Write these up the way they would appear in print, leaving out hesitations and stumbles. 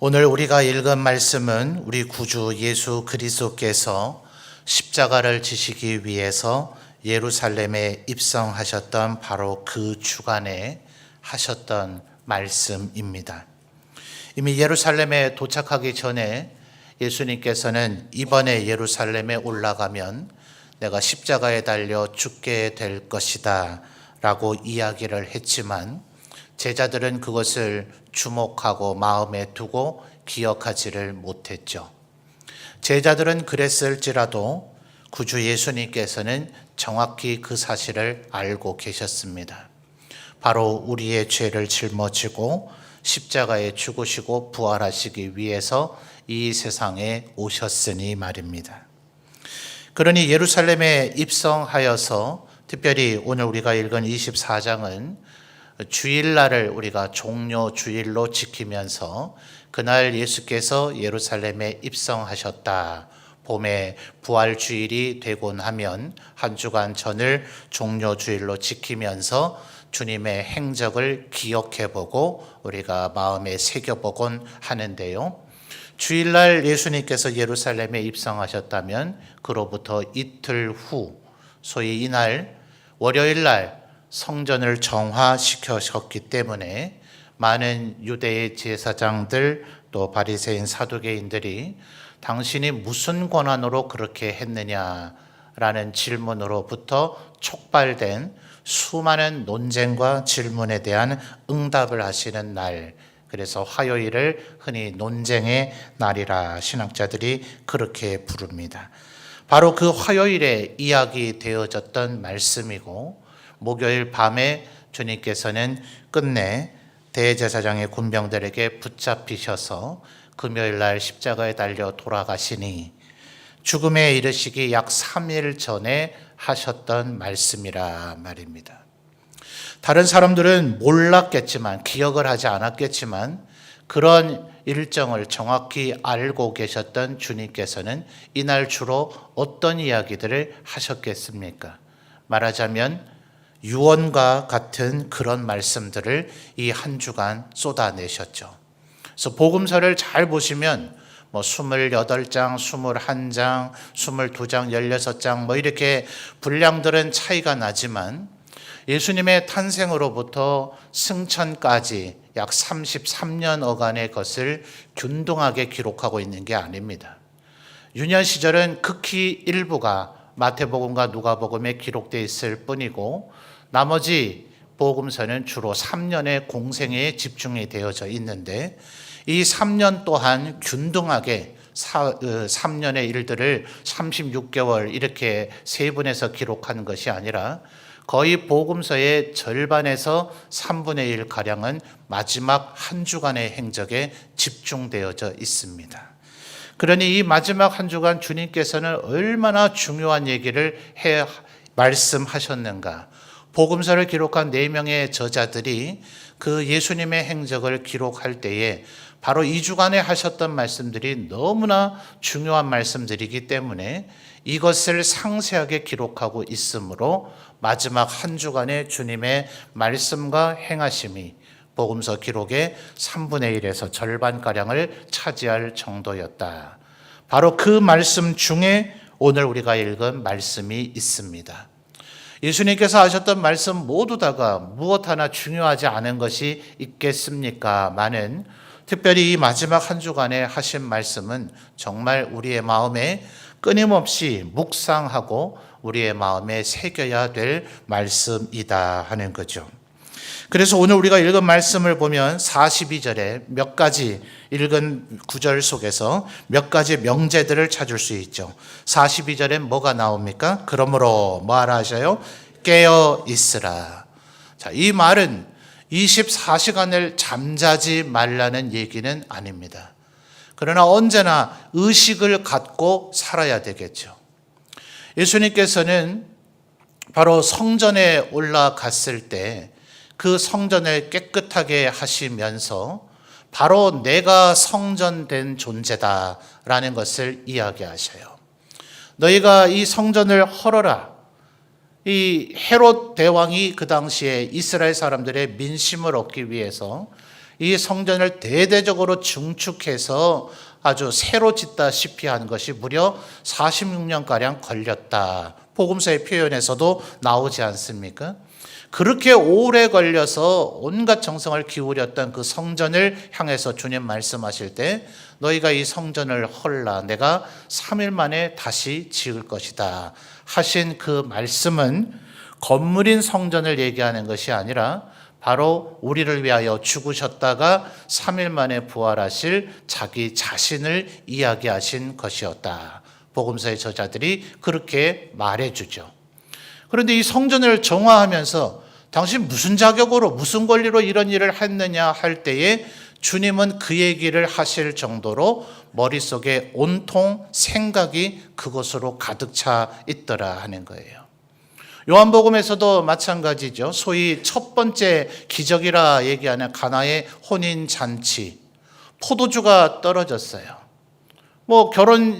오늘 우리가 읽은 말씀은 우리 구주 예수 그리스도께서 십자가를 지시기 위해서 예루살렘에 입성하셨던 바로 그 주간에 하셨던 말씀입니다. 이미 예루살렘에 도착하기 전에 예수님께서는 이번에 예루살렘에 올라가면 내가 십자가에 달려 죽게 될 것이다 라고 이야기를 했지만 제자들은 그것을 주목하고 마음에 두고 기억하지를 못했죠. 제자들은 그랬을지라도 구주 예수님께서는 정확히 그 사실을 알고 계셨습니다. 바로 우리의 죄를 짊어지고 십자가에 죽으시고 부활하시기 위해서 이 세상에 오셨으니 말입니다. 그러니 예루살렘에 입성하여서 특별히 오늘 우리가 읽은 24장은 주일날을 우리가 종료 주일로 지키면서 그날 예수께서 예루살렘에 입성하셨다. 봄에 부활 주일이 되곤 하면 한 주간 전을 종료 주일로 지키면서 주님의 행적을 기억해보고 우리가 마음에 새겨보곤 하는데요. 주일날 예수님께서 예루살렘에 입성하셨다면 그로부터 이틀 후, 소위 이날 월요일날 성전을 정화시키셨기 때문에 많은 유대의 제사장들 또 바리새인 사두개인들이 당신이 무슨 권한으로 그렇게 했느냐라는 질문으로부터 촉발된 수많은 논쟁과 질문에 대한 응답을 하시는 날, 그래서 화요일을 흔히 논쟁의 날이라 신학자들이 그렇게 부릅니다. 바로 그 화요일에 이야기되어졌던 말씀이고 목요일 밤에 주님께서는 끝내 대제사장의 군병들에게 붙잡히셔서 금요일 날 십자가에 달려 돌아가시니 죽음에 이르시기 약 3일 전에 하셨던 말씀이라 말입니다. 다른 사람들은 몰랐겠지만 기억을 하지 않았겠지만 그런 일정을 정확히 알고 계셨던 주님께서는 이날 주로 어떤 이야기들을 하셨겠습니까? 말하자면 유언과 같은 그런 말씀들을 이 한 주간 쏟아내셨죠. 그래서 복음서를 잘 보시면 28장, 21장, 22장, 16장 이렇게 분량들은 차이가 나지만 예수님의 탄생으로부터 승천까지 약 33년여간의 것을 균등하게 기록하고 있는 게 아닙니다. 유년 시절은 극히 일부가 마태복음과 누가복음에 기록되어 있을 뿐이고 나머지 복음서는 주로 3년의 공생애에 집중이 되어져 있는데 이 3년 또한 균등하게 3년의 일들을 36개월 이렇게 세분해서 기록한 것이 아니라 거의 복음서의 절반에서 3분의 1가량은 마지막 한 주간의 행적에 집중되어져 있습니다. 그러니 이 마지막 한 주간 주님께서는 얼마나 중요한 얘기를 말씀하셨는가. 복음서를 기록한 4명의 저자들이 그 예수님의 행적을 기록할 때에 바로 이 주간에 하셨던 말씀들이 너무나 중요한 말씀들이기 때문에 이것을 상세하게 기록하고 있으므로 마지막 한 주간의 주님의 말씀과 행하심이 복음서 기록의 3분의 1에서 절반가량을 차지할 정도였다. 바로 그 말씀 중에 오늘 우리가 읽은 말씀이 있습니다. 예수님께서 하셨던 말씀 모두 다가 무엇 하나 중요하지 않은 것이 있겠습니까? 많은 특별히 이 마지막 한 주간에 하신 말씀은 정말 우리의 마음에 끊임없이 묵상하고 우리의 마음에 새겨야 될 말씀이다 하는 거죠. 그래서 오늘 우리가 읽은 말씀을 보면 42절에 몇 가지 읽은 구절 속에서 몇 가지 명제들을 찾을 수 있죠. 42절에 뭐가 나옵니까? 그러므로 뭐하라 하셔요? 깨어 있으라. 자, 이 말은 24시간을 잠자지 말라는 얘기는 아닙니다. 그러나 언제나 의식을 갖고 살아야 되겠죠. 예수님께서는 바로 성전에 올라갔을 때 그 성전을 깨끗하게 하시면서 바로 내가 성전된 존재다라는 것을 이야기하셔요. 너희가 이 성전을 헐어라. 이 헤롯 대왕이 그 당시에 이스라엘 사람들의 민심을 얻기 위해서 이 성전을 대대적으로 증축해서 아주 새로 짓다시피 한 것이 무려 46년가량 걸렸다. 복음서의 표현에서도 나오지 않습니까? 그렇게 오래 걸려서 온갖 정성을 기울였던 그 성전을 향해서 주님 말씀하실 때 너희가 이 성전을 헐라 내가 3일 만에 다시 지을 것이다 하신 그 말씀은 건물인 성전을 얘기하는 것이 아니라 바로 우리를 위하여 죽으셨다가 3일 만에 부활하실 자기 자신을 이야기하신 것이었다. 복음서의 저자들이 그렇게 말해주죠. 그런데 이 성전을 정화하면서 당신 무슨 자격으로 무슨 권리로 이런 일을 했느냐 할 때에 주님은 그 얘기를 하실 정도로 머릿속에 온통 생각이 그것으로 가득 차 있더라 하는 거예요. 요한복음에서도 마찬가지죠. 소위 첫 번째 기적이라 얘기하는 가나의 혼인잔치. 포도주가 떨어졌어요. 결혼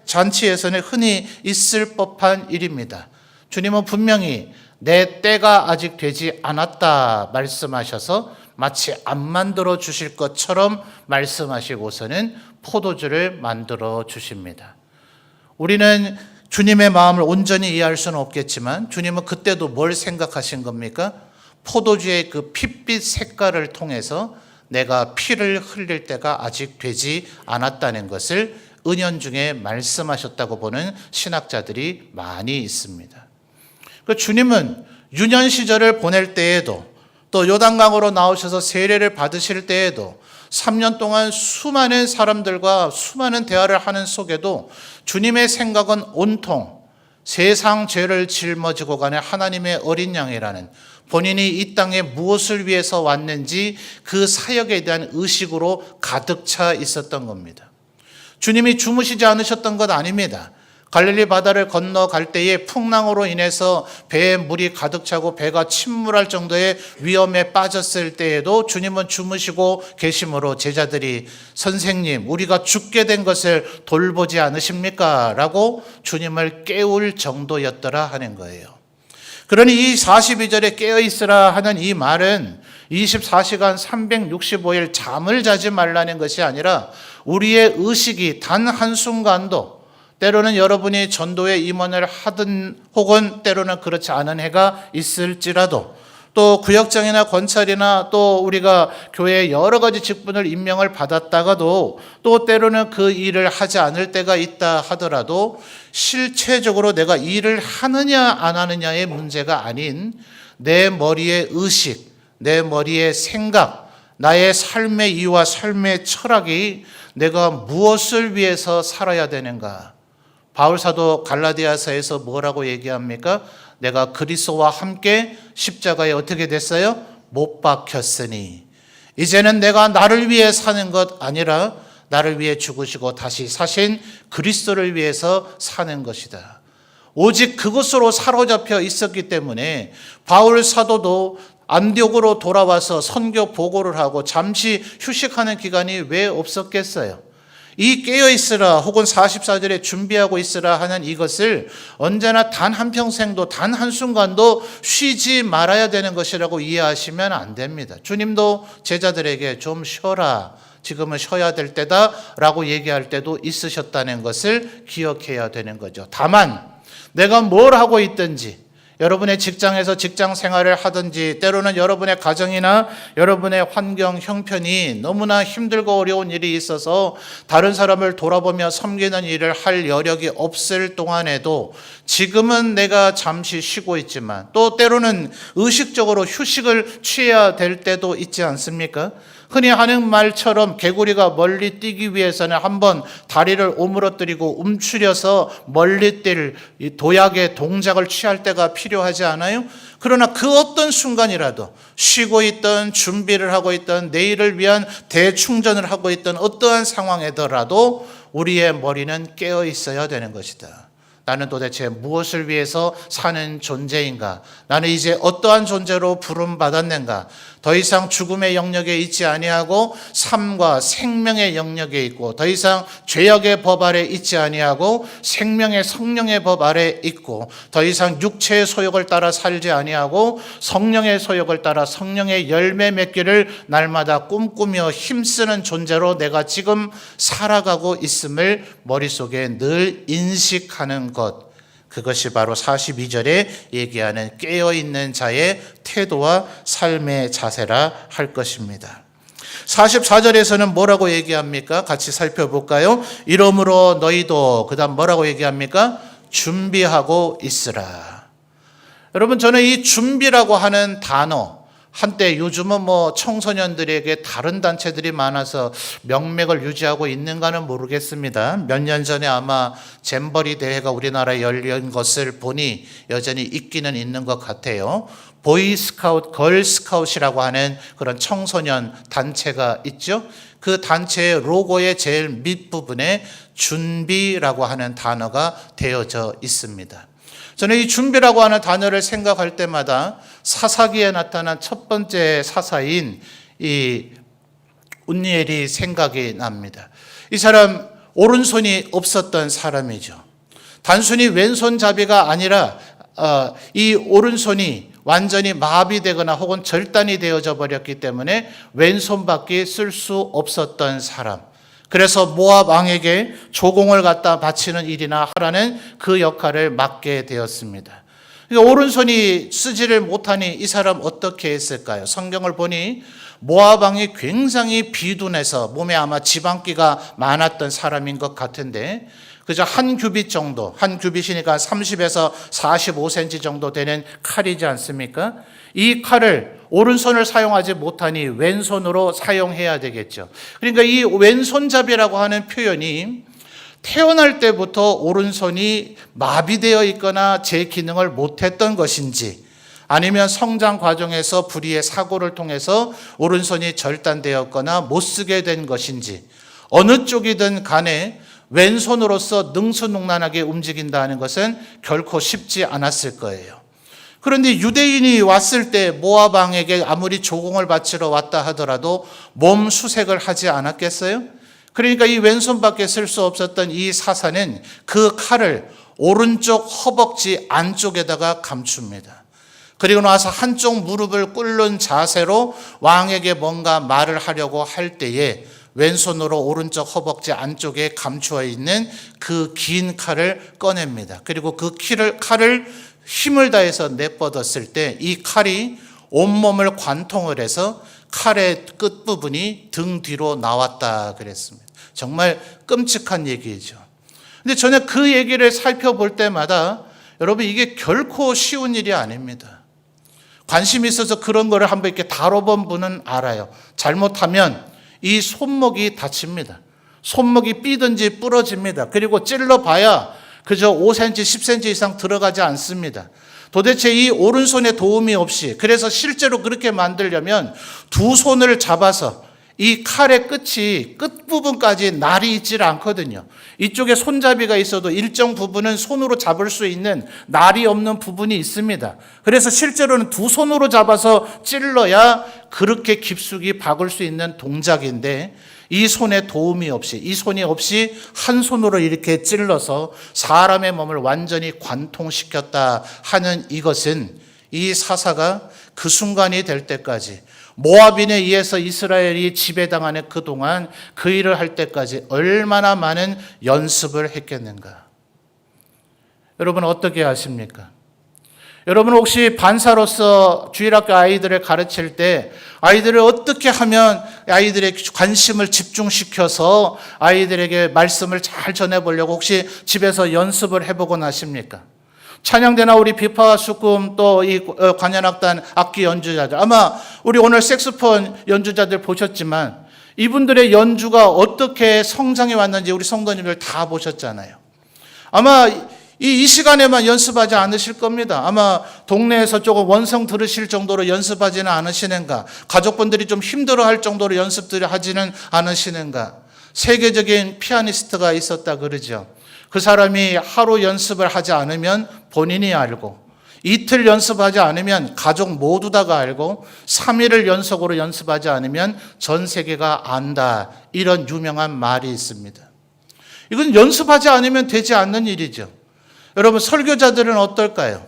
잔치에서는 흔히 있을 법한 일입니다. 주님은 분명히 내 때가 아직 되지 않았다 말씀하셔서 마치 안 만들어 주실 것처럼 말씀하시고서는 포도주를 만들어 주십니다. 우리는 주님의 마음을 온전히 이해할 수는 없겠지만 주님은 그때도 뭘 생각하신 겁니까? 포도주의 그 핏빛 색깔을 통해서 내가 피를 흘릴 때가 아직 되지 않았다는 것을 은연중에 말씀하셨다고 보는 신학자들이 많이 있습니다. 주님은 유년 시절을 보낼 때에도 또 요단강으로 나오셔서 세례를 받으실 때에도 3년 동안 수많은 사람들과 수많은 대화를 하는 속에도 주님의 생각은 온통 세상 죄를 짊어지고 가는 하나님의 어린 양이라는 본인이 이 땅에 무엇을 위해서 왔는지 그 사역에 대한 의식으로 가득 차 있었던 겁니다. 주님이 주무시지 않으셨던 것 아닙니다. 갈릴리 바다를 건너갈 때에 풍랑으로 인해서 배에 물이 가득 차고 배가 침몰할 정도의 위험에 빠졌을 때에도 주님은 주무시고 계심으로 제자들이 선생님 우리가 죽게 된 것을 돌보지 않으십니까? 라고 주님을 깨울 정도였더라 하는 거예요. 그러니 이 42절에 깨어있으라 하는 이 말은 24시간 365일 잠을 자지 말라는 것이 아니라 우리의 의식이 단 한순간도 때로는 여러분이 전도에 임원을 하든 혹은 때로는 그렇지 않은 해가 있을지라도 또 구역장이나 권찰이나 또 우리가 교회에 여러 가지 직분을 임명을 받았다가도 또 때로는 그 일을 하지 않을 때가 있다 하더라도 실체적으로 내가 일을 하느냐 안 하느냐의 문제가 아닌 내 머리의 의식, 내 머리의 생각, 나의 삶의 이유와 삶의 철학이 내가 무엇을 위해서 살아야 되는가. 바울사도 갈라디아서에서 뭐라고 얘기합니까? 내가 그리스도와 함께 십자가에 어떻게 됐어요? 못 박혔으니 이제는 내가 나를 위해 사는 것 아니라 나를 위해 죽으시고 다시 사신 그리스도를 위해서 사는 것이다. 오직 그것으로 사로잡혀 있었기 때문에 바울 사도도 안디옥으로 돌아와서 선교 보고를 하고 잠시 휴식하는 기간이 왜 없었겠어요? 이 깨어있으라 혹은 44절에 준비하고 있으라 하는 이것을 언제나 단 한평생도 단 한순간도 쉬지 말아야 되는 것이라고 이해하시면 안 됩니다. 주님도 제자들에게 좀 쉬어라, 지금은 쉬어야 될 때다 라고 얘기할 때도 있으셨다는 것을 기억해야 되는 거죠. 다만 내가 뭘 하고 있든지 여러분의 직장에서 직장 생활을 하든지 때로는 여러분의 가정이나 여러분의 환경 형편이 너무나 힘들고 어려운 일이 있어서 다른 사람을 돌아보며 섬기는 일을 할 여력이 없을 동안에도 지금은 내가 잠시 쉬고 있지만 또 때로는 의식적으로 휴식을 취해야 될 때도 있지 않습니까? 흔히 하는 말처럼 개구리가 멀리 뛰기 위해서는 한번 다리를 오므러뜨리고 움츠려서 멀리 뛸 도약의 동작을 취할 때가 필요하지 않아요? 그러나 그 어떤 순간이라도 쉬고 있던 준비를 하고 있던 내일을 위한 대충전을 하고 있던 어떠한 상황에더라도 우리의 머리는 깨어 있어야 되는 것이다. 나는 도대체 무엇을 위해서 사는 존재인가? 나는 이제 어떠한 존재로 부름받았는가? 더 이상 죽음의 영역에 있지 아니하고 삶과 생명의 영역에 있고, 더 이상 죄악의 법 아래 있지 아니하고 생명의 성령의 법 아래 있고, 더 이상 육체의 소욕을 따라 살지 아니하고 성령의 소욕을 따라 성령의 열매 맺기를 날마다 꿈꾸며 힘쓰는 존재로 내가 지금 살아가고 있음을 머릿속에 늘 인식하는 것, 그것이 바로 42절에 얘기하는 깨어있는 자의 태도와 삶의 자세라 할 것입니다. 44절에서는 뭐라고 얘기합니까? 같이 살펴볼까요? 이러므로 너희도, 그 다음 뭐라고 얘기합니까? 준비하고 있으라. 여러분, 저는 이 준비라고 하는 단어, 한때 요즘은 청소년들에게 다른 단체들이 많아서 명맥을 유지하고 있는가는 모르겠습니다. 몇 년 전에 아마 잼버리 대회가 우리나라에 열린 것을 보니 여전히 있기는 있는 것 같아요. 보이스카우트, 걸스카웃이라고 하는 그런 청소년 단체가 있죠. 그 단체의 로고의 제일 밑부분에 준비라고 하는 단어가 되어져 있습니다. 저는 이 준비라고 하는 단어를 생각할 때마다 사사기에 나타난 첫 번째 사사인 이 운니엘이 생각이 납니다. 이 사람 오른손이 없었던 사람이죠. 단순히 왼손잡이가 아니라 이 오른손이 완전히 마비되거나 혹은 절단이 되어져 버렸기 때문에 왼손밖에 쓸 수 없었던 사람. 그래서 모압 왕에게 조공을 갖다 바치는 일이나 하라는 그 역할을 맡게 되었습니다. 그러니까 오른손이 쓰지를 못하니 이 사람 어떻게 했을까요? 성경을 보니 모압 왕이 굉장히 비둔해서 몸에 아마 지방기가 많았던 사람인 것 같은데, 그저 한 규빗 정도, 한 규빗이니까 30에서 45cm 정도 되는 칼이지 않습니까? 이 칼을 오른손을 사용하지 못하니 왼손으로 사용해야 되겠죠. 그러니까 이 왼손잡이라고 하는 표현이 태어날 때부터 오른손이 마비되어 있거나 제 기능을 못했던 것인지, 아니면 성장 과정에서 불의의 사고를 통해서 오른손이 절단되었거나 못 쓰게 된 것인지, 어느 쪽이든 간에 왼손으로서 능수능란하게 움직인다는 것은 결코 쉽지 않았을 거예요. 그런데 유대인이 왔을 때 모압 왕에게 아무리 조공을 바치러 왔다 하더라도 몸 수색을 하지 않았겠어요? 그러니까 이 왼손밖에 쓸 수 없었던 이 사사는 그 칼을 오른쪽 허벅지 안쪽에다가 감춥니다. 그리고 나서 한쪽 무릎을 꿇는 자세로 왕에게 뭔가 말을 하려고 할 때에 왼손으로 오른쪽 허벅지 안쪽에 감추어 있는 그 긴 칼을 꺼냅니다. 그리고 그 칼을 힘을 다해서 내뻗었을 때 이 칼이 온몸을 관통을 해서 칼의 끝부분이 등 뒤로 나왔다 그랬습니다. 정말 끔찍한 얘기죠. 근데 저는 그 얘기를 살펴볼 때마다 여러분, 이게 결코 쉬운 일이 아닙니다. 관심이 있어서 그런 거를 한번 이렇게 다뤄본 분은 알아요. 잘못하면 이 손목이 다칩니다. 손목이 삐든지 부러집니다. 그리고 찔러봐야 그저 5cm, 10cm 이상 들어가지 않습니다. 도대체 이 오른손에 도움이 없이, 그래서 실제로 그렇게 만들려면 두 손을 잡아서 이 칼의 끝부분까지 날이 있질 않거든요. 이쪽에 손잡이가 있어도 일정 부분은 손으로 잡을 수 있는 날이 없는 부분이 있습니다. 그래서 실제로는 두 손으로 잡아서 찔러야 그렇게 깊숙이 박을 수 있는 동작인데, 이 손에 도움이 없이, 이 손이 없이 한 손으로 이렇게 찔러서 사람의 몸을 완전히 관통시켰다 하는 이것은, 이 사사가 그 순간이 될 때까지, 모압인에 의해서 이스라엘이 지배당하는 그동안 그 일을 할 때까지 얼마나 많은 연습을 했겠는가. 여러분 어떻게 아십니까? 여러분 혹시 반사로서 주일학교 아이들을 가르칠 때 아이들을 어떻게 하면 아이들의 관심을 집중시켜서 아이들에게 말씀을 잘 전해보려고 혹시 집에서 연습을 해보곤 하십니까? 찬양대나 우리 비파와 수금 또 이 관현악단 악기 연주자들, 아마 우리 오늘 색소폰 연주자들 보셨지만 이분들의 연주가 어떻게 성장해 왔는지 우리 성도님들 다 보셨잖아요. 아마 이 시간에만 연습하지 않으실 겁니다. 아마 동네에서 조금 원성 들으실 정도로 연습하지는 않으시는가? 가족분들이 좀 힘들어할 정도로 연습들을 하지는 않으시는가? 세계적인 피아니스트가 있었다 그러죠. 그 사람이 하루 연습을 하지 않으면 본인이 알고, 이틀 연습하지 않으면 가족 모두 다가 알고, 3일을 연속으로 연습하지 않으면 전 세계가 안다. 이런 유명한 말이 있습니다. 이건 연습하지 않으면 되지 않는 일이죠. 여러분, 설교자들은 어떨까요?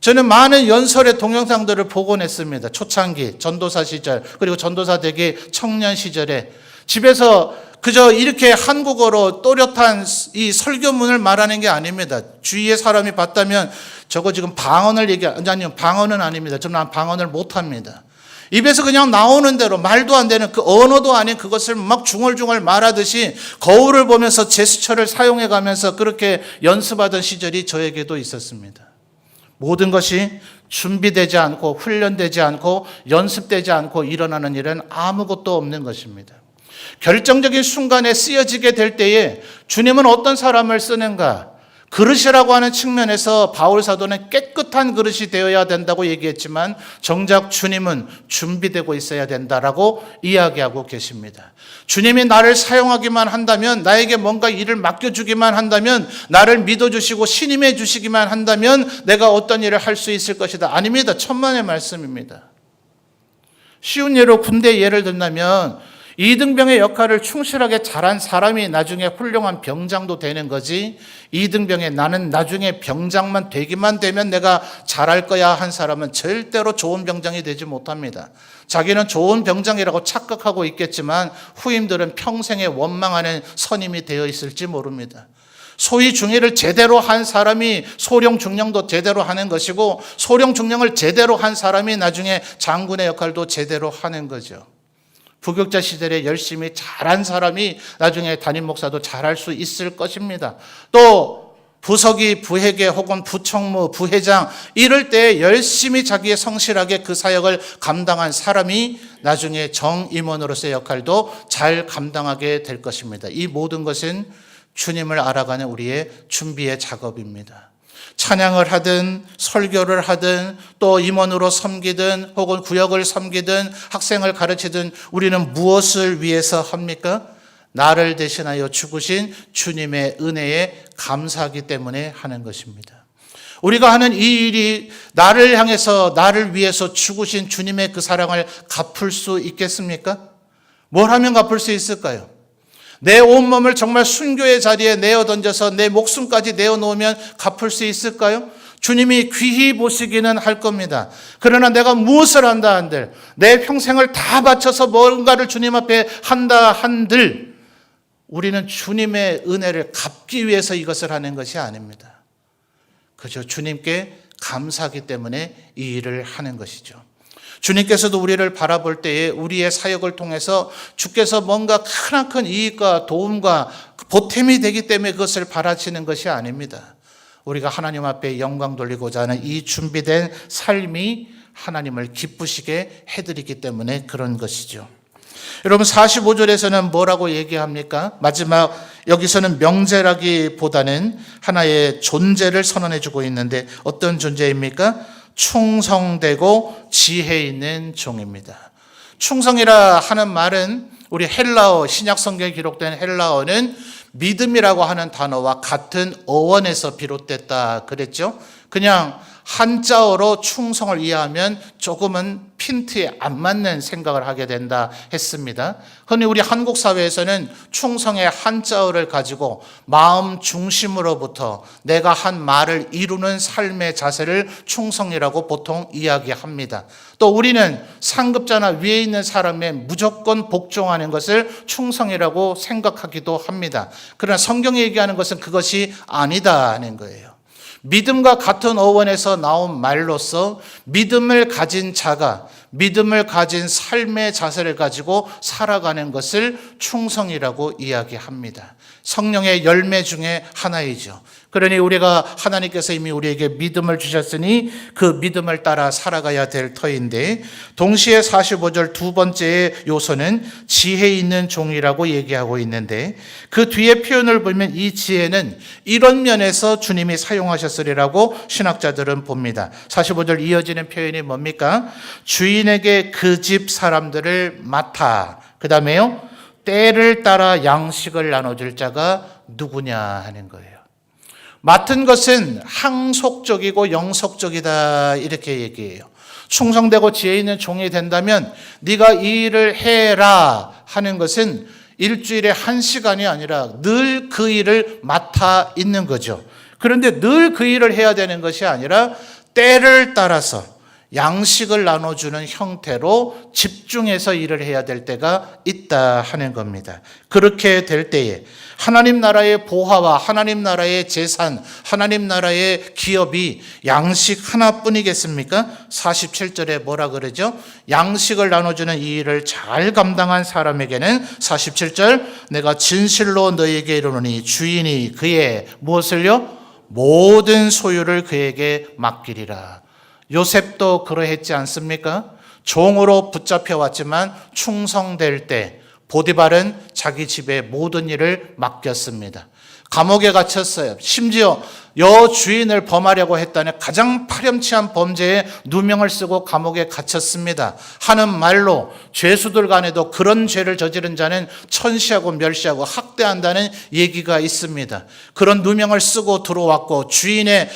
저는 많은 연설의 동영상들을 보곤 했습니다. 초창기, 전도사 시절, 그리고 전도사 되기 청년 시절에 집에서 그저 이렇게 한국어로 또렷한 이 설교문을 말하는 게 아닙니다. 주위에 사람이 봤다면 저거 지금 방언을 아니요, 방언은 아닙니다. 저는 방언을 못합니다. 입에서 그냥 나오는 대로 말도 안 되는 그 언어도 아닌 그것을 막 중얼중얼 말하듯이 거울을 보면서 제스처를 사용해 가면서 그렇게 연습하던 시절이 저에게도 있었습니다. 모든 것이 준비되지 않고 훈련되지 않고 연습되지 않고 일어나는 일은 아무것도 없는 것입니다. 결정적인 순간에 쓰여지게 될 때에 주님은 어떤 사람을 쓰는가? 그릇이라고 하는 측면에서 바울 사도는 깨끗한 그릇이 되어야 된다고 얘기했지만 정작 주님은 준비되고 있어야 된다라고 이야기하고 계십니다. 주님이 나를 사용하기만 한다면, 나에게 뭔가 일을 맡겨주기만 한다면, 나를 믿어주시고 신임해 주시기만 한다면 내가 어떤 일을 할 수 있을 것이다. 아닙니다. 천만의 말씀입니다. 쉬운 예로 군대 예를 든다면 이등병의 역할을 충실하게 잘한 사람이 나중에 훌륭한 병장도 되는 거지, 이등병의 나는 나중에 병장만 되기만 되면 내가 잘할 거야 한 사람은 절대로 좋은 병장이 되지 못합니다. 자기는 좋은 병장이라고 착각하고 있겠지만 후임들은 평생에 원망하는 선임이 되어 있을지 모릅니다. 소위 중위를 제대로 한 사람이 소령 중령도 제대로 하는 것이고, 소령 중령을 제대로 한 사람이 나중에 장군의 역할도 제대로 하는 거죠. 부격자 시절에 열심히 잘한 사람이 나중에 담임 목사도 잘할 수 있을 것입니다. 또 부서기, 부회계 혹은 부총무, 부회장 이럴 때 열심히 자기의 성실하게 그 사역을 감당한 사람이 나중에 정임원으로서의 역할도 잘 감당하게 될 것입니다. 이 모든 것은 주님을 알아가는 우리의 준비의 작업입니다. 찬양을 하든 설교를 하든 또 임원으로 섬기든 혹은 구역을 섬기든 학생을 가르치든 우리는 무엇을 위해서 합니까? 나를 대신하여 죽으신 주님의 은혜에 감사하기 때문에 하는 것입니다. 우리가 하는 이 일이 나를 향해서, 나를 위해서 죽으신 주님의 그 사랑을 갚을 수 있겠습니까? 뭘 하면 갚을 수 있을까요? 내 온몸을 정말 순교의 자리에 내어 던져서 내 목숨까지 내어놓으면 갚을 수 있을까요? 주님이 귀히 보시기는 할 겁니다. 그러나 내가 무엇을 한다 한들, 내 평생을 다 바쳐서 뭔가를 주님 앞에 한다 한들 우리는 주님의 은혜를 갚기 위해서 이것을 하는 것이 아닙니다. 그저 주님께 감사하기 때문에 이 일을 하는 것이죠. 주님께서도 우리를 바라볼 때에 우리의 사역을 통해서 주께서 뭔가 크나큰 이익과 도움과 보탬이 되기 때문에 그것을 바라시는 것이 아닙니다. 우리가 하나님 앞에 영광 돌리고자 하는 이 준비된 삶이 하나님을 기쁘시게 해드리기 때문에 그런 것이죠. 여러분 45절에서는 뭐라고 얘기합니까? 마지막 여기서는 명제라기보다는 하나의 존재를 선언해 주고 있는데 어떤 존재입니까? 충성되고 지혜 있는 종입니다. 충성이라 하는 말은 우리 헬라어, 신약 성경에 기록된 헬라어는 믿음이라고 하는 단어와 같은 어원에서 비롯됐다 그랬죠. 그냥 한자어로 충성을 이해하면 조금은 핀트에 안 맞는 생각을 하게 된다 했습니다. 흔히 우리 한국 사회에서는 충성의 한자어를 가지고 마음 중심으로부터 내가 한 말을 이루는 삶의 자세를 충성이라고 보통 이야기합니다. 또 우리는 상급자나 위에 있는 사람에 무조건 복종하는 것을 충성이라고 생각하기도 합니다. 그러나 성경이 얘기하는 것은 그것이 아니다는 거예요. 믿음과 같은 어원에서 나온 말로서 믿음을 가진 자가 믿음을 가진 삶의 자세를 가지고 살아가는 것을 충성이라고 이야기합니다. 성령의 열매 중에 하나이죠. 그러니 우리가 하나님께서 이미 우리에게 믿음을 주셨으니 그 믿음을 따라 살아가야 될 터인데, 동시에 45절 두 번째 요소는 지혜 있는 종이라고 얘기하고 있는데, 그 뒤에 표현을 보면 이 지혜는 이런 면에서 주님이 사용하셨으리라고 신학자들은 봅니다. 45절 이어지는 표현이 뭡니까? 주인에게 그 집 사람들을 맡아, 그 다음에요 때를 따라 양식을 나눠줄 자가 누구냐 하는 거예요. 맡은 것은 항속적이고 영속적이다 이렇게 얘기해요. 충성되고 지혜 있는 종이 된다면 네가 이 일을 해라 하는 것은 일주일에 1시간이 아니라 늘 그 일을 맡아 있는 거죠. 그런데 늘 그 일을 해야 되는 것이 아니라 때를 따라서 양식을 나눠주는 형태로 집중해서 일을 해야 될 때가 있다 하는 겁니다. 그렇게 될 때에 하나님 나라의 보화와 하나님 나라의 재산, 하나님 나라의 기업이 양식 하나뿐이겠습니까? 47절에 뭐라 그러죠? 양식을 나눠주는 이 일을 잘 감당한 사람에게는 47절 내가 진실로 너에게 이르노니 주인이 그의 무엇을요? 모든 소유를 그에게 맡기리라. 요셉도 그러했지 않습니까? 종으로 붙잡혀 왔지만 충성될 때 보디발은 자기 집의 모든 일을 맡겼습니다. 감옥에 갇혔어요. 심지어 여주인을 범하려고 했다는 가장 파렴치한 범죄에 누명을 쓰고 감옥에 갇혔습니다. 하는 말로 죄수들 간에도 그런 죄를 저지른 자는 천시하고 멸시하고 학대한다는 얘기가 있습니다. 그런 누명을 쓰고 들어왔고 주인의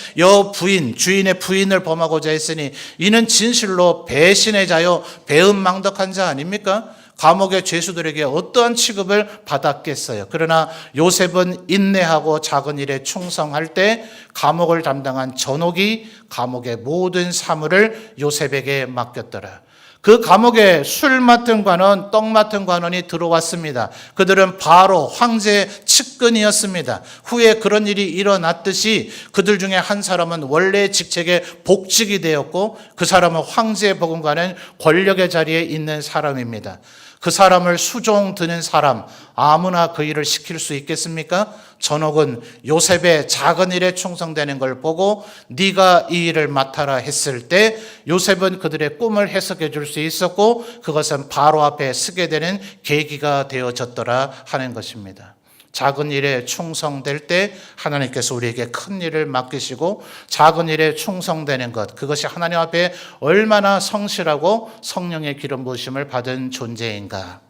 부인을 범하고자 했으니 이는 진실로 배신의 자요 배은망덕한 자 아닙니까? 감옥의 죄수들에게 어떠한 취급을 받았겠어요. 그러나 요셉은 인내하고 작은 일에 충성할 때 감옥을 담당한 전옥이 감옥의 모든 사물을 요셉에게 맡겼더라. 그 감옥에 술 맡은 관원, 떡 맡은 관원이 들어왔습니다. 그들은 바로 황제의 측근이었습니다. 후에 그런 일이 일어났듯이 그들 중에 한 사람은 원래 직책에 복직이 되었고 그 사람은 황제의 버금가는 권력의 자리에 있는 사람입니다. 그 사람을 수종 드는 사람 아무나 그 일을 시킬 수 있겠습니까? 전옥은 요셉의 작은 일에 충성되는 걸 보고 네가 이 일을 맡아라 했을 때 요셉은 그들의 꿈을 해석해 줄 수 있었고 그것은 바로 앞에 서게 되는 계기가 되어졌더라 하는 것입니다. 작은 일에 충성될 때 하나님께서 우리에게 큰 일을 맡기시고 작은 일에 충성되는 것 그것이 하나님 앞에 얼마나 성실하고 성령의 기름 부으심을 받은 존재인가.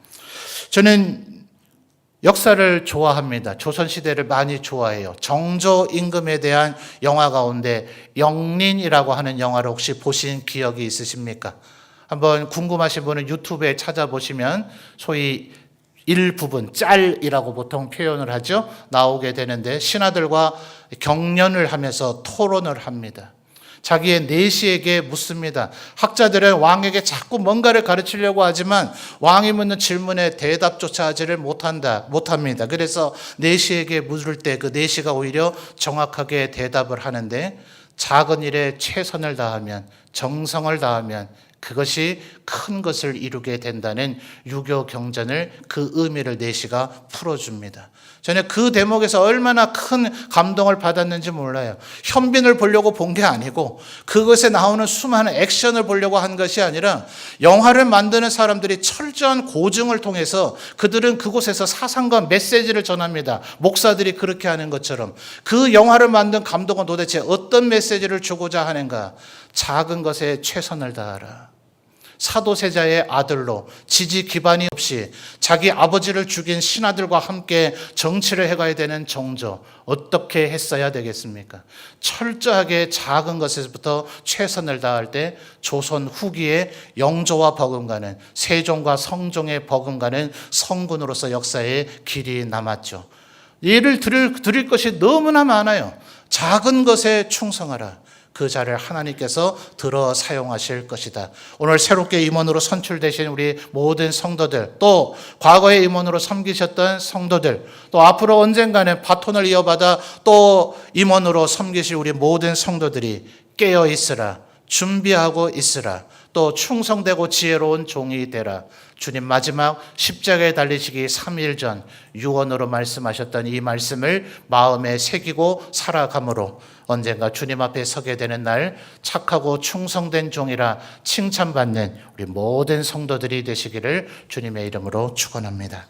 저는 역사를 좋아합니다. 조선시대를 많이 좋아해요. 정조 임금에 대한 영화 가운데 영린이라고 하는 영화를 혹시 보신 기억이 있으십니까? 한번 궁금하신 분은 유튜브에 찾아보시면 소위 일부분, 짤이라고 보통 표현을 하죠. 나오게 되는데 신하들과 경연을 하면서 토론을 합니다. 자기의 내시에게 묻습니다. 학자들은 왕에게 자꾸 뭔가를 가르치려고 하지만 왕이 묻는 질문에 대답조차 하지를 못합니다. 그래서 내시에게 물을 때 그 내시가 오히려 정확하게 대답을 하는데 작은 일에 최선을 다하면 정성을 다하면 그것이 큰 것을 이루게 된다는 유교 경전을 그 의미를 내시가 풀어줍니다. 저는 그 대목에서 얼마나 큰 감동을 받았는지 몰라요. 현빈을 보려고 본 게 아니고 그것에 나오는 수많은 액션을 보려고 한 것이 아니라 영화를 만드는 사람들이 철저한 고증을 통해서 그들은 그곳에서 사상과 메시지를 전합니다. 목사들이 그렇게 하는 것처럼 그 영화를 만든 감독은 도대체 어떤 메시지를 주고자 하는가? 작은 것에 최선을 다하라. 사도세자의 아들로 지지 기반이 없이 자기 아버지를 죽인 신하들과 함께 정치를 해가야 되는 정조 어떻게 했어야 되겠습니까? 철저하게 작은 것에서부터 최선을 다할 때 조선 후기에 영조와 버금가는 세종과 성종의 버금가는 성군으로서 역사에 길이 남았죠. 예를 드릴 것이 너무나 많아요. 작은 것에 충성하라. 그 자를 하나님께서 들어 사용하실 것이다. 오늘 새롭게 임원으로 선출되신 우리 모든 성도들, 또 과거에 임원으로 섬기셨던 성도들, 또 앞으로 언젠가는 바톤을 이어받아 또 임원으로 섬기실 우리 모든 성도들이 깨어 있으라, 준비하고 있으라, 또 충성되고 지혜로운 종이 되라. 주님 마지막 십자가에 달리시기 3일 전 유언으로 말씀하셨던 이 말씀을 마음에 새기고 살아감으로 언젠가 주님 앞에 서게 되는 날 착하고 충성된 종이라 칭찬받는 우리 모든 성도들이 되시기를 주님의 이름으로 축원합니다.